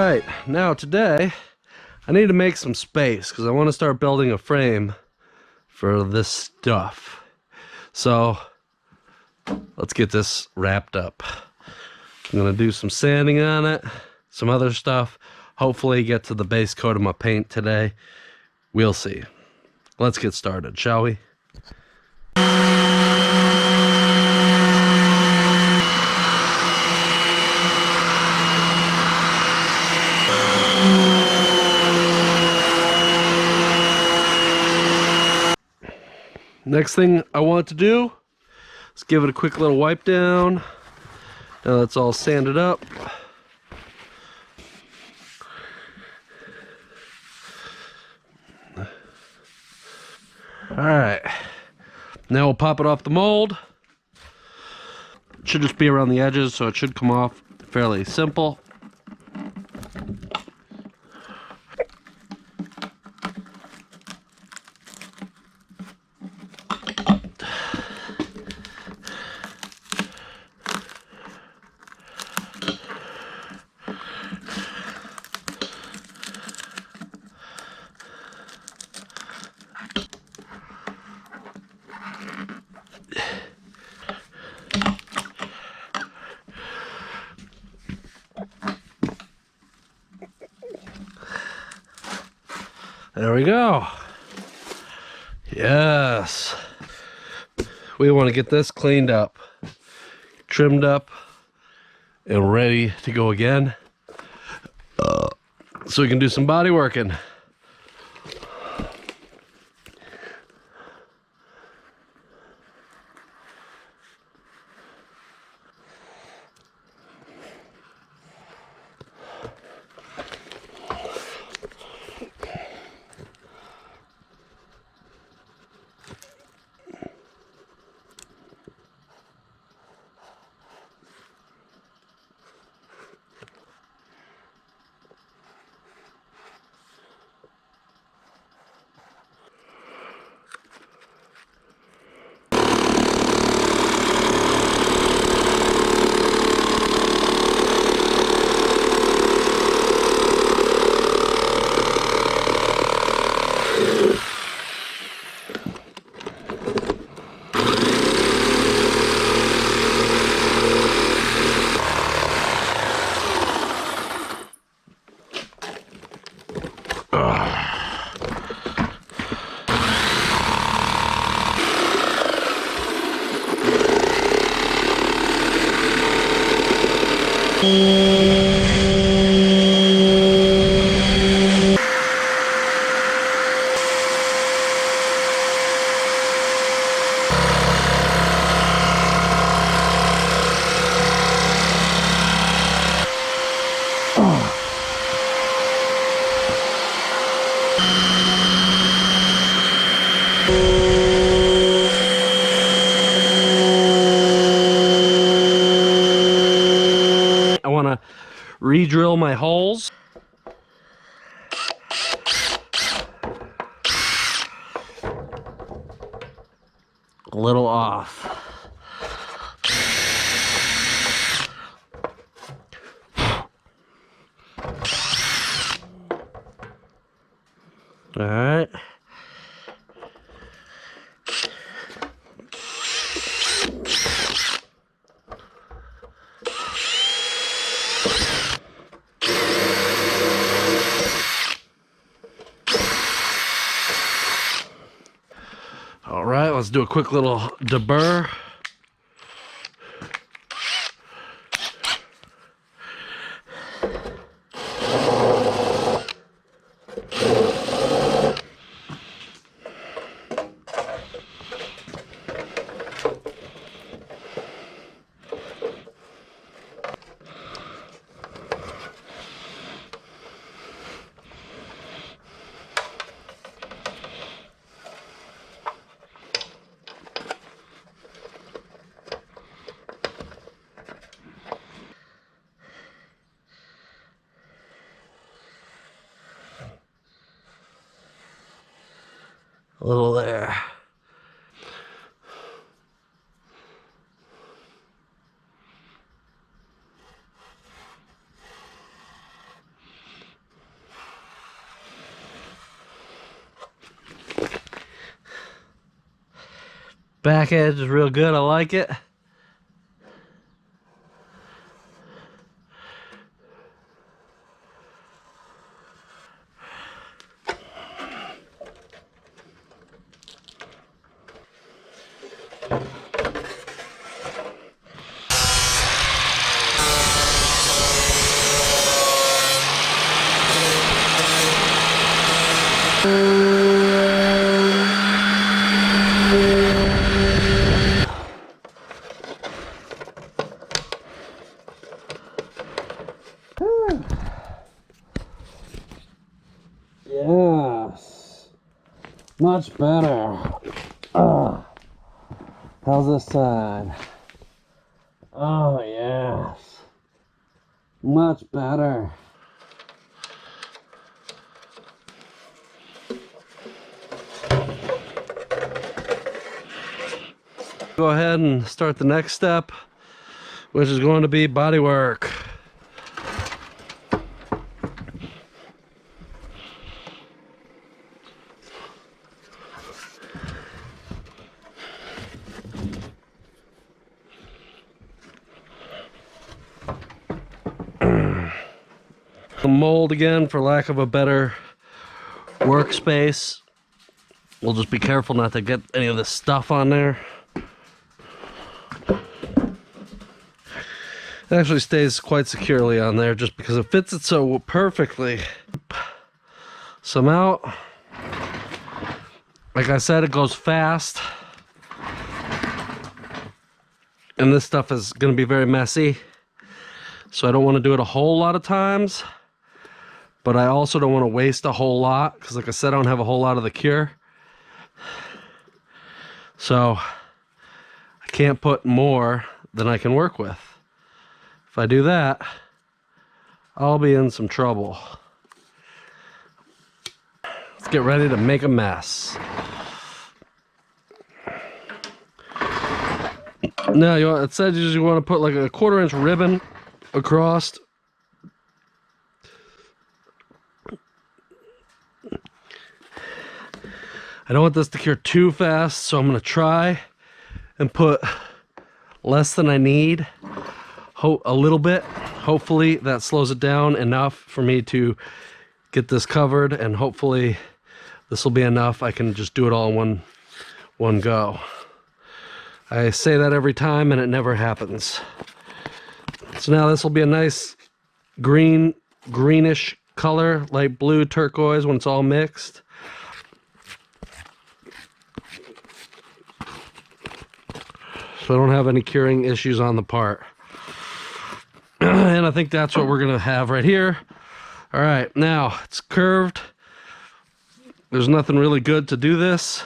Alright, now today I need to make some space because I want to start building a frame for this stuff. So let's get this wrapped up. I'm going to do some sanding on it, some other stuff. Hopefully get to the base coat of my paint today. We'll see. Let's get started, shall we? Next thing I want to do is give it a quick little wipe down. Now that's all sanded up. Alright, now we'll pop it off the mold. It should just be around the edges, so it should come off fairly simple. There we go. Yes. We want to get this cleaned up, trimmed up, and ready to go again. So we can do some body working. I want to re-drill my holes. A little off. All right. All right, let's do a quick little deburr. A little there. Back edge is real good, I like it. Yes, much better. How's this side? Oh yes, much better. Go ahead and start the next step, which is going to be body work. The mold again, for lack of a better workspace. We'll just be careful not to get any of this stuff on there. It actually stays quite securely on there just because it fits it so perfectly. Some out. Like I said, it goes fast. And this stuff is going to be very messy. So I don't want to do it a whole lot of times. But I also don't want to waste a whole lot, because like I said, I don't have a whole lot of the cure. So I can't put more than I can work with. If I do that, I'll be in some trouble. Let's get ready to make a mess. Now, it said you want to put like a 1/4 inch ribbon across. I don't want this to cure too fast, so I'm going to try and put less than I need, a little bit. Hopefully that slows it down enough for me to get this covered, and hopefully this will be enough. I can just do it all in one go. I say that every time and it never happens. So now this will be a nice greenish color, light blue, turquoise when it's all mixed. So I don't have any curing issues on the part. And I think that's what we're gonna have right here. All right, now it's curved. There's nothing really good to do this.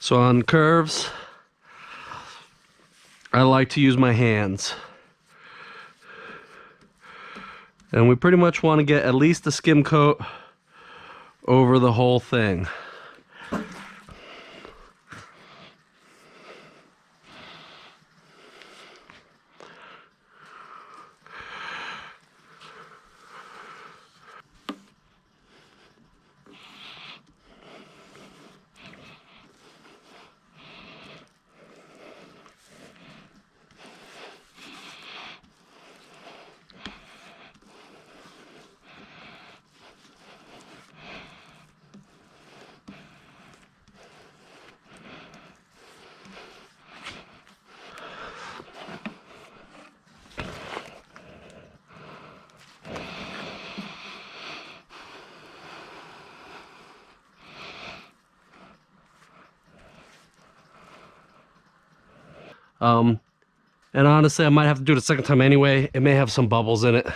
So on curves, I like to use my hands. And we pretty much want to get at least a skim coat over the whole thing. And honestly, I might have to do it a second time anyway. It may have some bubbles in it.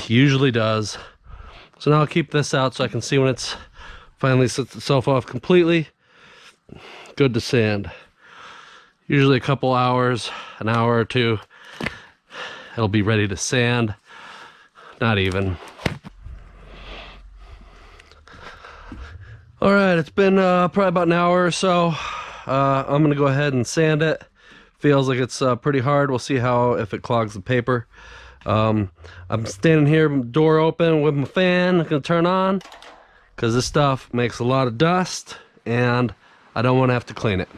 Usually does. So now I'll keep this out so I can see when it's finally sets itself off completely. Good to sand. Usually a couple hours, an hour or two, it'll be ready to sand. Not even. All right, it's been probably about an hour or so. I'm gonna go ahead and sand it. Feels like it's pretty hard. We'll see if it clogs the paper. I'm standing here, door open with my fan. I'm gonna turn on because this stuff makes a lot of dust, and I don't want to have to clean it.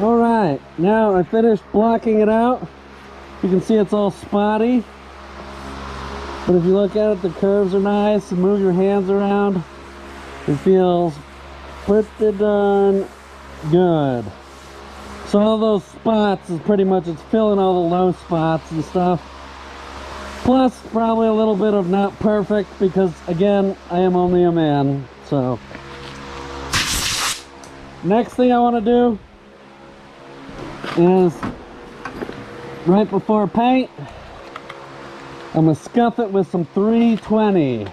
Alright, now I finished blocking it out. You can see it's all spotty. But if you look at it, the curves are nice and move your hands around. It feels pretty darn good. So all those spots is pretty much, it's filling all the low spots and stuff. Plus probably a little bit of not perfect because again, I am only a man. So next thing I want to do is right before paint, I'm going to scuff it with some 320.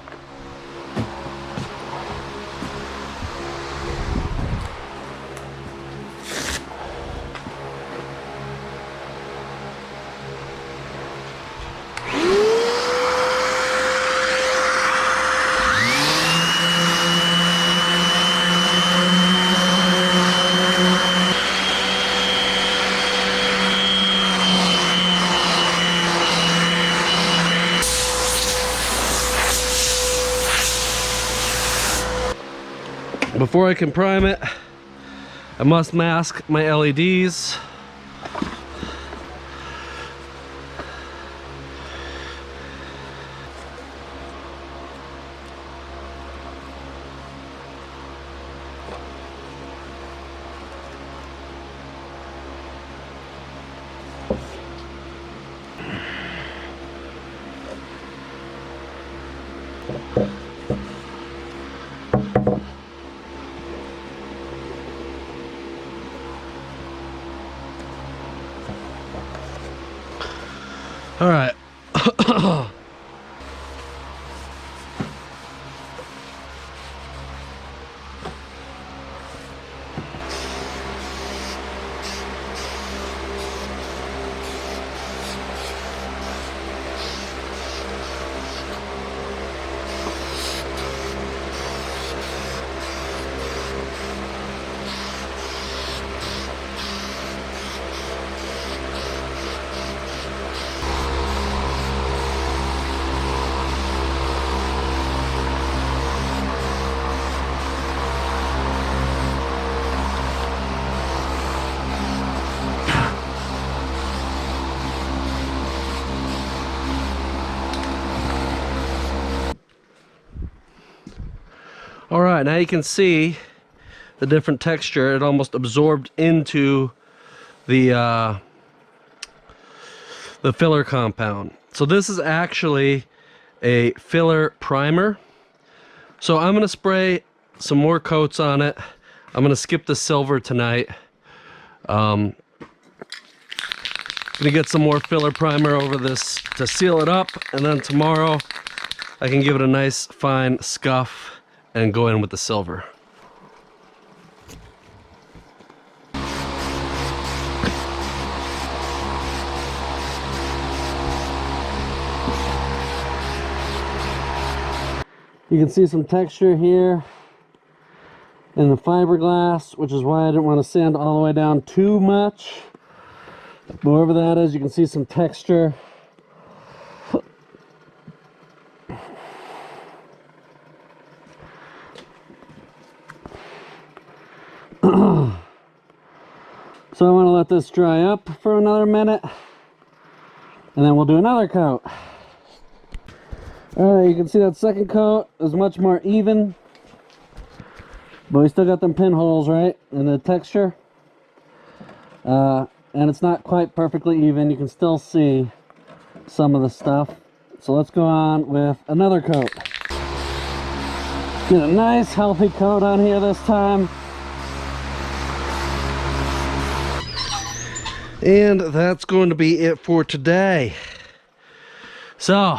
Before I can prime it, I must mask my LEDs. All right. All right, now you can see the different texture. It almost absorbed into the filler compound. So this is actually a filler primer. So I'm gonna spray some more coats on it. I'm gonna skip the silver tonight. Gonna get some more filler primer over this to seal it up, and then tomorrow I can give it a nice fine scuff and go in with the silver. You can see some texture here in the fiberglass, which is why I didn't want to sand all the way down too much. But wherever that is, you can see some texture. So I want to let this dry up for another minute, and then we'll do another coat. Alright, you can see that second coat is much more even, but we still got them pinholes, right, in the texture. And it's not quite perfectly even. You can still see some of the stuff. So let's go on with another coat. Get a nice healthy coat on here this time. And that's going to be it for today. So